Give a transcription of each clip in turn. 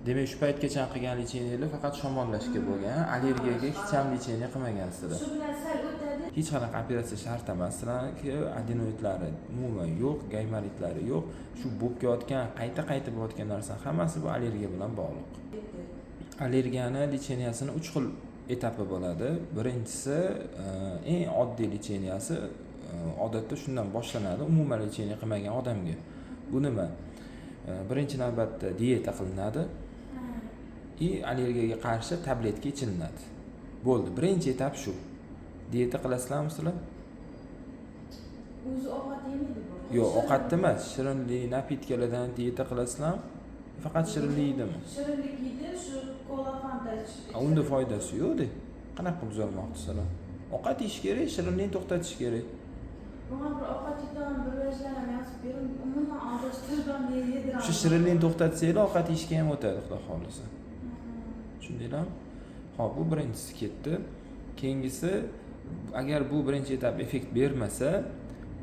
Demak, shu paytgacha qilgan lecheniyalar faqat shamollashga bo'lgan, allergiyaga hech ham lecheniya qilmagansizlar. Shu bilan sal o'tadi. Hech qanaqa operatsiya shart emas. Sizlarniki adenoidlari umuman yo'q, gaymaritlar yo'q. Shu bo'lib kelayotgan, qayta bo'layotgan narsa hammasi bu allergiya bilan bog'liq. Allergiyani lecheniyasini 3 xil etapi bo'ladi. Birinchisi eng oddiy lecheniyasi odatda shundan boshlanadi, umuman lecheniya qilmagan odamga. Bu nima? Birinchi navbatda dieta qilinadi. Allergiyaga qarshi tabletka ichilinadi. Bo'ldi. Birinchi etap shu. Dieta qilasizlarmi sizlar? O'zi ovqat yemaydi bu. Yo'q, ovqatda emas, shirinlik, napitkalardan dieta qilasizlarmi? Faqat shirinlikdimi? Shirinlik yeydi, shu kola, fanta ichish. Unda foydasi yo'q-da. Qanaqa qilib tuzalmoqchisizlar? Ovqat yeyish kerak, shirinlikni to'xtatish kerak. Buna bir ovqat yeydigan bir vajlarni yozib bering, umuman adashtirgan yediraman. Shu shirinlikni to'xtatsanglar, ovqat yeyishga ham o'tadi, xudo xolisa. Tushundinglarmi? Xo'p, bu birinchisi ketdi. Keyingisi, agar bu birinchi etap effekt bermasa,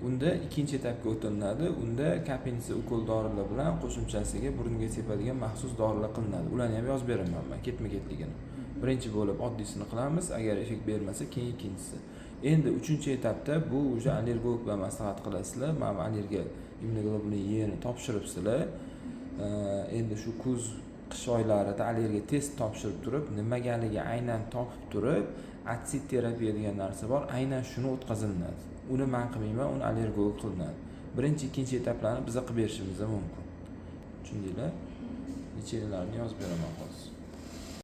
unda ikkinchi etapga o'tiladi. Unda kapinsi ukol dorilar bilan qo'shimchasiga burunga sepadigan maxsus dorilar qilinadi. Ularni ham yozib beraman men, ketma-ketligini. Birinchi bo'lib oddiysini qilamiz, agar effekt bermasa, keyin ikkinchisi. Endi 3-etapda bu o'sha allergolog bilan maslahat qilasizlar. Mana allergiya immunoglobulin Y'ni topshiribsizlar. Endi shu kuz qish oylarida allergiya test topshirib turib, nimaganligi aynan topib turib, atsit terapiya degan narsa bor, aynan shuni o'tkaziladi. Uni men qilmayman, uni allergolog qilinadi. Birinchi, ikkinchi etaplarni biz qilib berishimiz mumkin. Tushundinglar? Lecheniyalarni yozib beraman hozir.